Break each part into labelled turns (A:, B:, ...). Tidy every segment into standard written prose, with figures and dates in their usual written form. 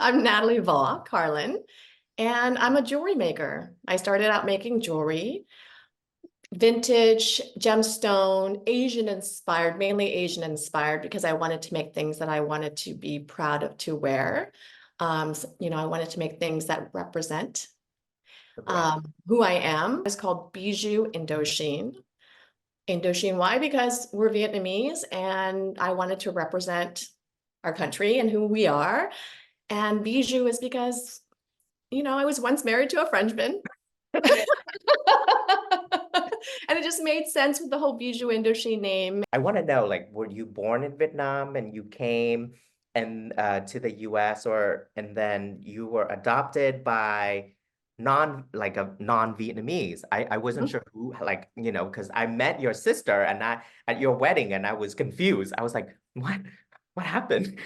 A: I'm Natalie Vo Karlin, and I'm a jewelry maker. I started out making jewelry, vintage, gemstone, Asian inspired, mainly Asian inspired, because I wanted to make things that I wanted to be proud of to wear. I wanted to make things that represent
B: The brand.
A: who I am. It's called Bijou Indochine. Indochine, why? Because we're Vietnamese, and I wanted to represent our country and who we are. And bijou is because, I was once married to a Frenchman. And it just made sense with the whole Bijou Indochine name.
B: I want to know, like, were you born in Vietnam and you came and to the US, or and then you were adopted by a non-Vietnamese? I wasn't
A: Mhm.
B: sure who, like, because I met your sister and I at your wedding and I was confused. I was like, what happened?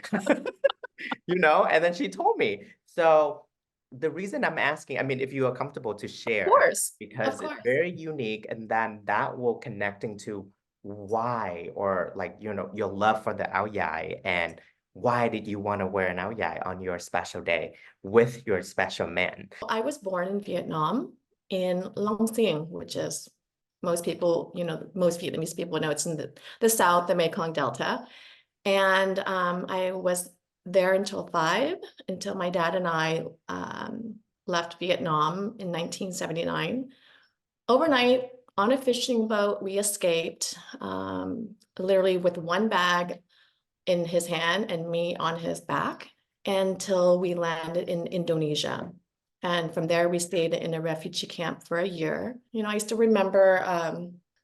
B: And then she told me. So the reason I'm asking, I mean, if you are comfortable to
A: Of
B: share,
A: course, of
B: because it's
A: course.
B: very unique, and then that will connecting to why, or like, your love for the áo dài, and why did you want to wear an áo dài on your special day with your special man?
A: I was born in Vietnam in Long Xing, which is most Vietnamese people know it's in the south, the Mekong Delta. And I was there until 5, until my dad and I left Vietnam in 1979. Overnight on a fishing boat, we escaped, literally with one bag in his hand and me on his back, until we landed in Indonesia. And from there, we stayed in a refugee camp for a year. I still remember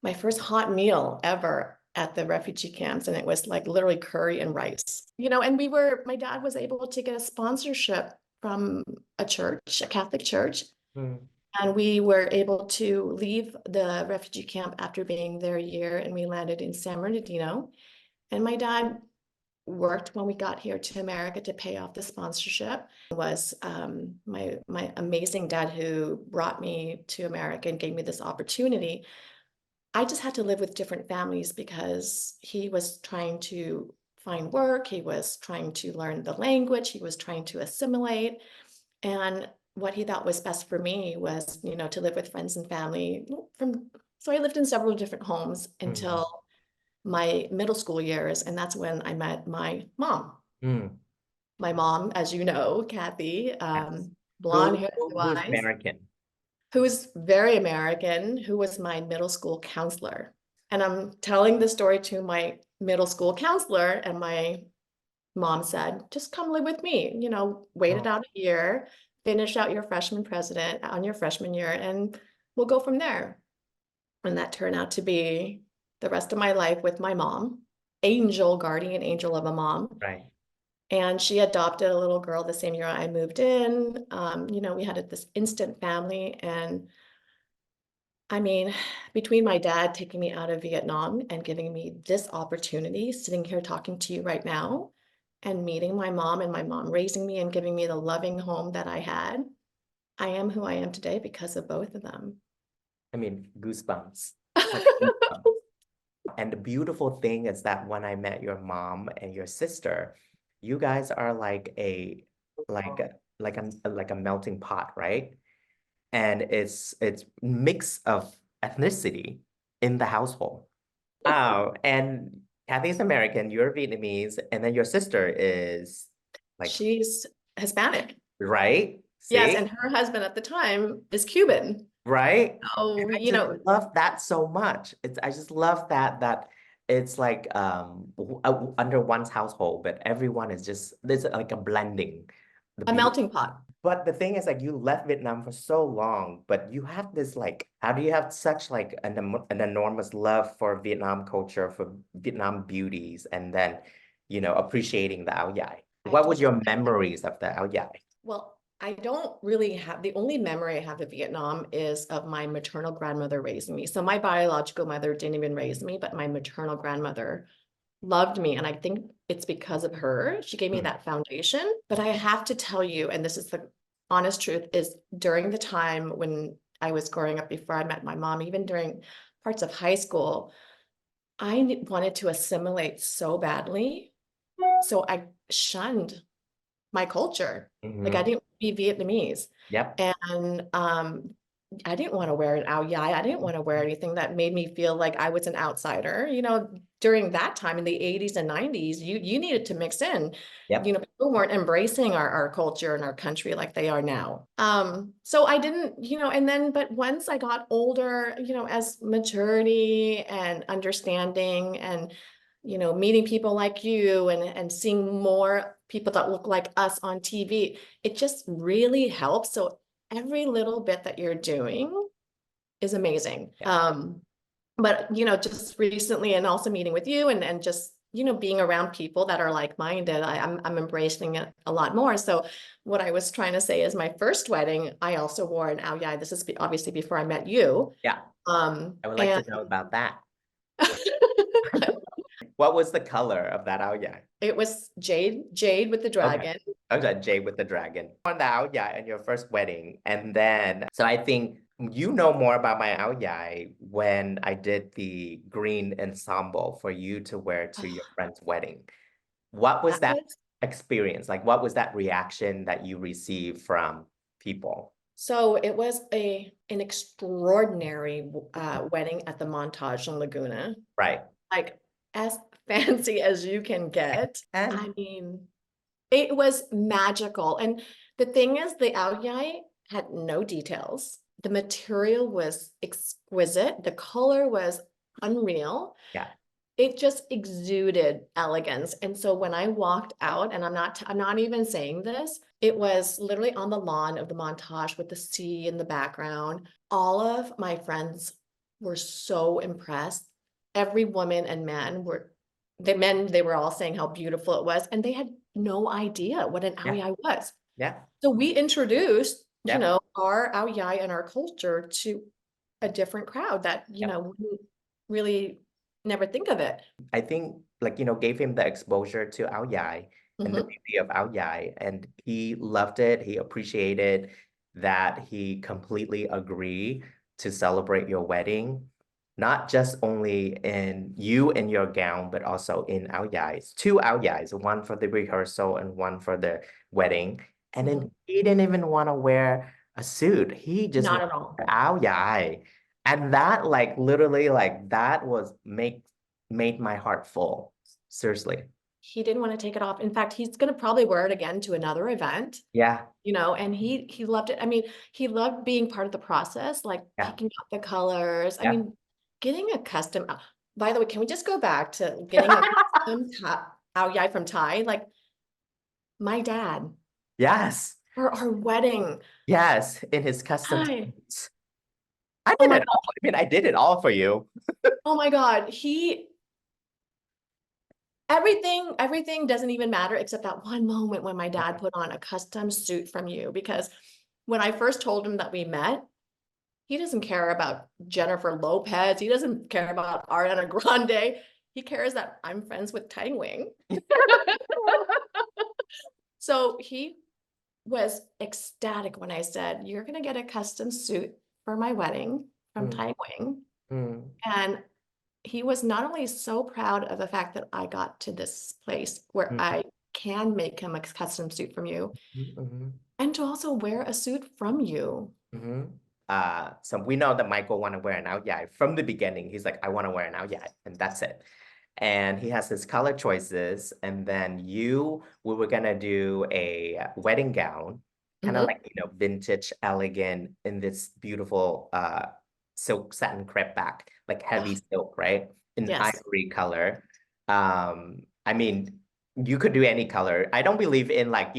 A: my first hot meal ever at the refugee camps, and it was like literally curry and rice. And my dad was able to get a sponsorship from a church, a Catholic church,
B: Mm.
A: and we were able to leave the refugee camp after being there a year, and we landed in San Bernardino. And my dad worked when we got here to America to pay off the sponsorship. It was my amazing dad who brought me to America and gave me this opportunity. I just had to live with different families because he was trying to find work, he was trying to learn the language, he was trying to assimilate. And what he thought was best for me was, to live with friends and family. So I lived in several different homes
B: Mm.
A: until my middle school years, and that's when I met my mom.
B: Mm.
A: My mom, as you know, Kathy,
B: Yes.
A: blonde
B: Who,
A: hair,
B: who
A: blue
B: who's
A: eyes,
B: American?
A: who was very American, who was my middle school counselor. And I'm telling the story to my middle school counselor, and my mom said, just come live with me, wait it
B: Oh.
A: out a year, finish out your freshman president on your freshman year, and we'll go from there. And that turned out to be the rest of my life with my mom, angel, guardian angel of a mom.
B: Right.
A: And she adopted a little girl the same year I moved in. We had this instant family. And I mean, between my dad taking me out of Vietnam and giving me this opportunity, sitting here talking to you right now, and meeting my mom, and my mom raising me and giving me the loving home that I had, I am who I am today because of both of them.
B: I mean, goosebumps. Like, goosebumps. And the beautiful thing is that when I met your mom and your sister, you guys are like a melting pot, right? And it's mix of ethnicity in the household. Oh, and Kathy's American, you're Vietnamese, and then your sister is like,
A: She's Hispanic.
B: right?
A: Yes,
B: See?
A: and her husband at the time is Cuban.
B: Right? And
A: Oh,
B: I just love that so much. I just love that it's like under one's household, but everyone is just there's like a blending. The
A: a
B: beauty.
A: melting pot.
B: But the thing is, like, you left Vietnam for so long, but you have this, like, how do you have such like an enormous love for Vietnam culture, for Vietnam beauties, and then appreciating the áo dài?
A: I
B: What was
A: don't,
B: your memories of the áo dài?
A: well, I don't really have, the only memory I have of Vietnam is of my maternal grandmother raising me. So my biological mother didn't even raise me, but my maternal grandmother loved me. And I think it's because of her. She gave me
B: Mm.
A: that foundation. But I have to tell you, and this is the honest truth, is during the time when I was growing up before I met my mom, even during parts of high school, I wanted to assimilate so badly. So I shunned my culture. Like I
B: Mm-hmm.
A: didn't be Vietnamese.
B: Yep.
A: And I didn't want to wear an ao dai. I didn't want to wear anything that made me feel like I was an outsider. You know, during that time in the 80s and 90s, you needed to mix in. You
B: Yep.
A: know, people weren't embracing our culture and our country like they are now. So I didn't, you know, and then, but once I got older, you know, as maturity and understanding and, you know, meeting people like you and seeing more people that look like us on TV, it just really helps. So every little bit that you're doing is amazing.
B: Yeah.
A: But you know, just recently and also meeting with you and just, you know, being around people that are like-minded, I'm embracing it a lot more. So what I was trying to say is my first wedding, I also wore an ao dai. This is obviously before I met you.
B: Yeah. I would like
A: And
B: to know about that. What was the color of that ao dai?
A: it was jade with the
B: Okay.
A: dragon.
B: Okay, Jade with the dragon. On the ao dai and your first wedding. And then, so I think you know more about my ao dai when I did the green ensemble for you to wear to your friend's wedding. What was
A: That
B: that
A: was
B: experience? Like, what was that reaction that you received from people?
A: So it was an extraordinary wedding at the Montage in Laguna,
B: Right.
A: like as fancy as you can get.
B: And
A: I mean, it was magical. And the thing is, the Aoyai had no details. The material was exquisite. The color was unreal.
B: yeah,
A: It just exuded elegance. And so when I walked out, and I'm not even saying this, it was literally on the lawn of the Montage with the sea in the background. All of my friends were so impressed. Every woman and man were the men, they were all saying how beautiful it was, and they had no idea what an
B: yeah,
A: Aoyai was.
B: yeah,
A: So we introduced, you
B: yeah,
A: know, our Aoyai and our culture to a different crowd that, you
B: yeah.
A: know, wouldn't really never think of it.
B: I think like, gave him the exposure to Ao Dai and the
A: Mhm.
B: beauty of Ao Dai, and he loved it. He appreciated that. He completely agreed to celebrate your wedding, not just only in you in your gown, but also in Ao Dai's, two Ao Dai's, one for the rehearsal and one for the wedding. And
A: Mhm.
B: then he didn't even want to wear a suit. He just
A: Not
B: wanted
A: at all.
B: Ao Dai. And that like literally like that was made my heart full. Seriously.
A: He didn't want to take it off. In fact, he's going to probably wear it again to another event,
B: Yeah.
A: you know, and he loved it. I mean, he loved being part of the process, like
B: Yeah.
A: picking out the colors. I
B: Yeah.
A: mean, getting a custom. By the way, can we just go back to getting a custom Ao Yai from Thai? Like my dad,
B: Yes.
A: for our wedding.
B: Yes. In his custom
A: Hi.
B: suits. I
A: Oh
B: did
A: my
B: it all.
A: God.
B: I mean, I did it all for you.
A: Oh my God. Everything doesn't even matter except that one moment when my dad put on a custom suit from you. Because when I first told him that we met, he doesn't care about Jennifer Lopez. He doesn't care about Ariana Grande. He cares that I'm friends with Tai Nguyen. So he was ecstatic when I said, "You're gonna get a custom suit for my wedding from
B: Mm,
A: Tai Nguyen."
B: mm,
A: And he was not only so proud of the fact that I got to this place where
B: mm,
A: I can make him a custom suit from you,
B: mm, mm,
A: and to also wear a suit from you.
B: mm. So we know that Michael want to wear an Ao Dai from the beginning. He's like, I want to wear an Ao Dai, and that's it. And he has his color choices. And then we were gonna do a wedding gown, kind of
A: Mhm.
B: like, vintage, elegant in this beautiful silk satin crepe back, like heavy
A: Oh,
B: silk, right? In
A: yes.
B: ivory color. I mean, you could do any color. I don't believe in like,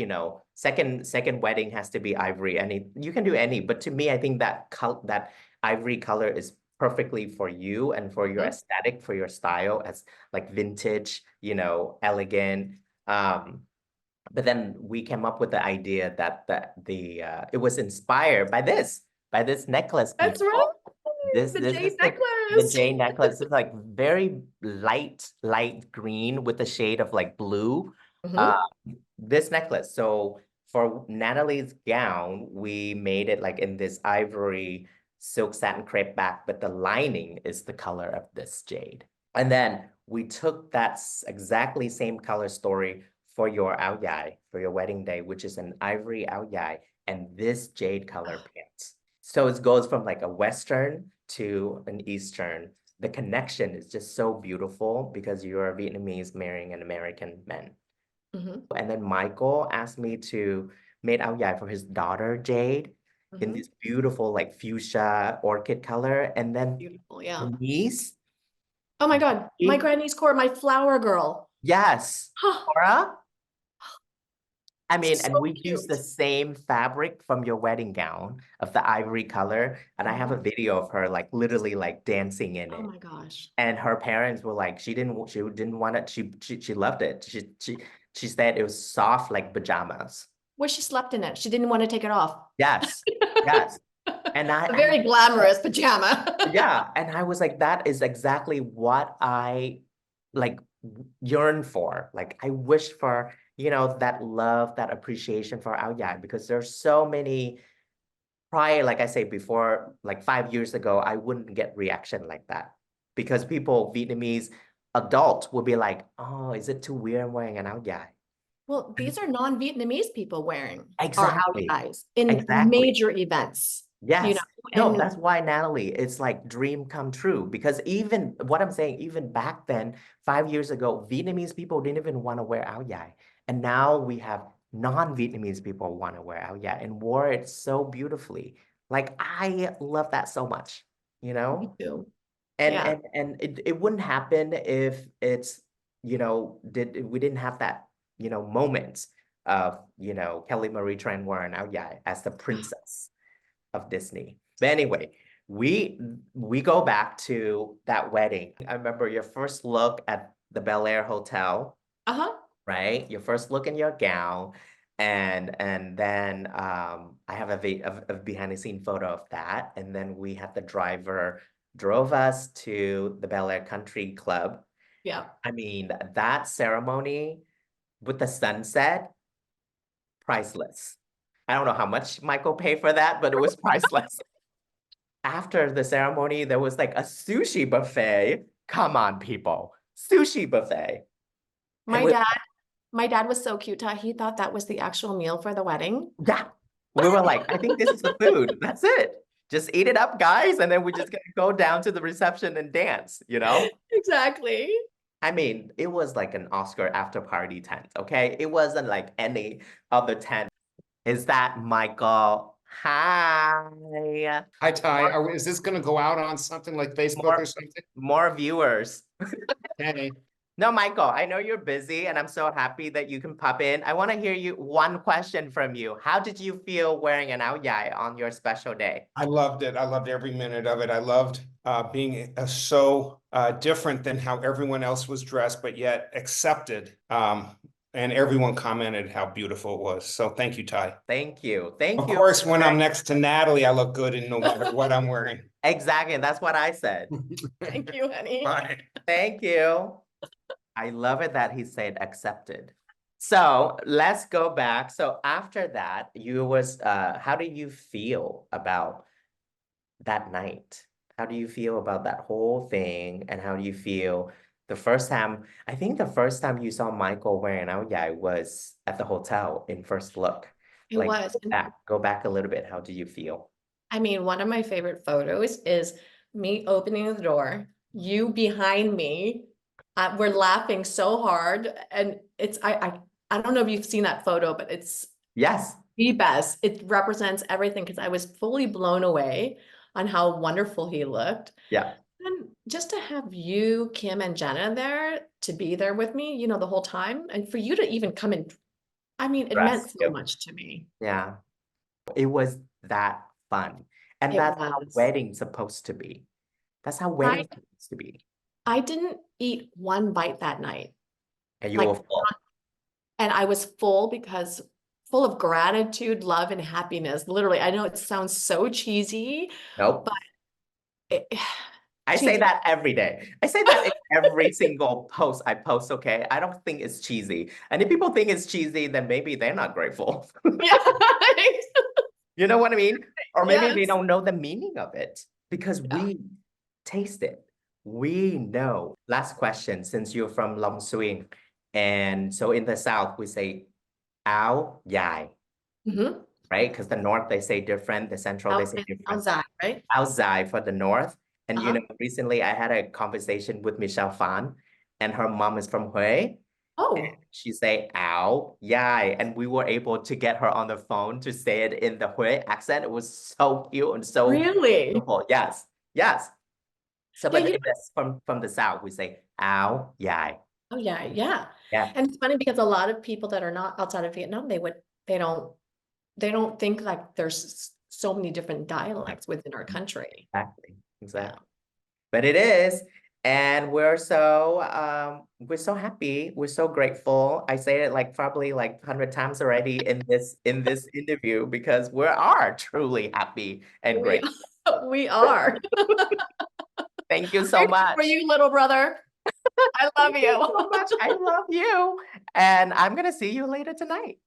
B: second wedding has to be ivory. You can do any, but to me, I think that ivory color is perfectly for you and for your
A: Mhm.
B: aesthetic, for your style as like vintage, elegant. But then we came up with the idea that it was inspired by this necklace,
A: That's
B: people.
A: right.
B: This
A: The
B: this
A: jade
B: is the
A: necklace.
B: Jane necklace is like very light green with a shade of like blue. Uh,
A: Mhm.
B: this necklace. So for Natalie's gown, we made it like in this ivory silk satin crepe back, but the lining is the color of this jade. And then we took that exactly same color story for your áo dài, for your wedding day, which is an ivory áo dài and this jade color pants. So it goes from like a Western to an Eastern. The connection is just so beautiful because you're a Vietnamese marrying an American man. And then Michael asked me to make áo dài for his daughter Jade in this beautiful like fuchsia orchid color. And then
A: Beautiful, yeah.
B: niece,
A: Oh my God, my granny's core, my flower girl.
B: yes, Cora. I mean, and
A: So
B: we used the
A: cute.
B: same fabric from your wedding gown of the ivory color. And I have a video of her like literally like dancing in
A: Oh
B: it.
A: my gosh.
B: And her parents were like, she didn't want it. She loved it. She said it was soft like pajamas.
A: Well, she slept in it. She didn't want to take it off.
B: Yes, yes. And
A: A very glamorous pajama.
B: yeah, and I was like, that is exactly what I like yearn for. Like I wish for, you know, that love, that appreciation for áo dài because there's so many prior, like I say before, like 5 years ago, I wouldn't get reaction like that because people, Vietnamese adults would be like, oh, is it too weird I'm wearing an áo dài?
A: Well, these are non-Vietnamese people wearing our
B: Exactly.
A: outfits in
B: Exactly.
A: major events, you know,
B: Yes. No,
A: and
B: that's why, Natalie, it's like dream come true. Because even what I'm saying, even back then, 5 years ago, Vietnamese people didn't even want to wear áo dài. And now we have non-Vietnamese people want to wear áo dài and wore it so beautifully. Like I love that so much, you
A: me
B: know?
A: too.
B: And
A: Yeah.
B: it wouldn't happen if it's, you know, we didn't have that, you know, moments of, you know, Kelly Marie Tran wearing áo dài as the princess of Disney. But anyway, we go back to that wedding. I remember your first look at the Bel Air Hotel,
A: Uh-huh.
B: right? Your first look in your gown. And then I have a behind the scene photo of that. And then we had the driver drove us to the Bel Air Country Club.
A: Yeah.
B: I mean, that ceremony with the sunset, priceless. I don't know how much Michael paid for that, but it was priceless. After the ceremony, there was like a sushi buffet. Come on, people. Sushi buffet. It
A: My
B: was,
A: dad, my dad was so cute. He thought that was the actual meal for the wedding.
B: yeah. We were like, I think this is the food. That's it. Just eat it up, guys. And then we're just gonna go down to the reception and dance, you know?
A: Exactly.
B: I mean, it was like an Oscar after party tent, okay? It wasn't like any other tent. Is that Michael? Hi.
C: Hi, Ty. Is this going to go out on something like Facebook or something?
B: More viewers.
C: Hey,
B: No, Michael, I know you're busy and I'm so happy that you can pop in. I want to hear you one question from you. How did you feel wearing an áo dài on your special day?
C: I loved it. I loved every minute of it. I loved being so different than how everyone else was dressed, but yet accepted. And everyone commented how beautiful it was. So thank you, Ty.
B: Thank you. Thank
C: Of
B: you.
C: course, when I'm next to Natalie, I look good in no matter what I'm wearing.
B: Exactly. That's what I said.
A: Thank you, honey.
C: Bye.
B: Thank you. I love it that he said accepted. So let's go back. So after that, how do you feel about that night? How do you feel about that whole thing? And how do you feel the first time? I think the first time you saw Michael wearing áo dài was at the hotel in first look.
A: It
B: Like
A: was.
B: go back a little bit. How do you feel?
A: I mean, one of my favorite photos is me opening the door, you behind me. We're laughing so hard, and I don't know if you've seen that photo, but it's
B: Yes.
A: the best. It represents everything because I was fully blown away on how wonderful he looked.
B: Yeah.
A: And just to have you, Kim, and Jenna there to be there with me, you know, the whole time, and for you to even come in, I mean, it meant so
B: Rescue.
A: much to me.
B: Yeah. It was that fun. And
A: It
B: that's how
A: was.
B: wedding's supposed to be. That's how
A: I
B: wedding's supposed to be.
A: I didn't eat one bite that night.
B: And you
A: Like,
B: were full.
A: and I was full because full of gratitude, love, and happiness. Literally, I know it sounds so cheesy,
B: Nope.
A: but it,
B: I say
A: cheesy.
B: that every day. I say that in every single post I post, okay? I don't think it's cheesy. And if people think it's cheesy, then maybe they're not grateful.
A: Yeah.
B: You know what I mean? Or maybe they
A: Yes.
B: don't know the meaning of it because
A: Yeah.
B: we taste it. We know. Last question, since you're from Long Xuyên, And so in the South, we say ao yai,
A: Mhm.
B: right? Because the North, they say different. The Central, they say different.
A: Outside, right?
B: Ao zai for the North. And, you know,
A: Uh-huh.
B: recently I had a conversation with Michelle Phan, and her mom is from Hue.
A: Oh,
B: She say "ow, yai," and we were able to get her on the phone to say it in the Hue accent. It was so cute and so
A: really?
B: beautiful. Yes, yes. So,
A: Yeah,
B: but
A: you
B: then that's from the South, we say "ow, yai."
A: Oh yeah, yeah.
B: Yeah,
A: And it's funny because a lot of people that are not outside of Vietnam, they don't think like there's so many different dialects within our country.
B: exactly,
A: Yeah.
B: exactly. But it is, and we're so happy, we're so grateful. I say it like probably like 100 times already in this interview because we are truly happy and
A: We
B: grateful.
A: we are.
B: Thank you so
A: Grateful for
B: much.
A: you, little brother. I love
B: Thank you
A: you.
B: so much. I love you. And I'm gonna see you later tonight.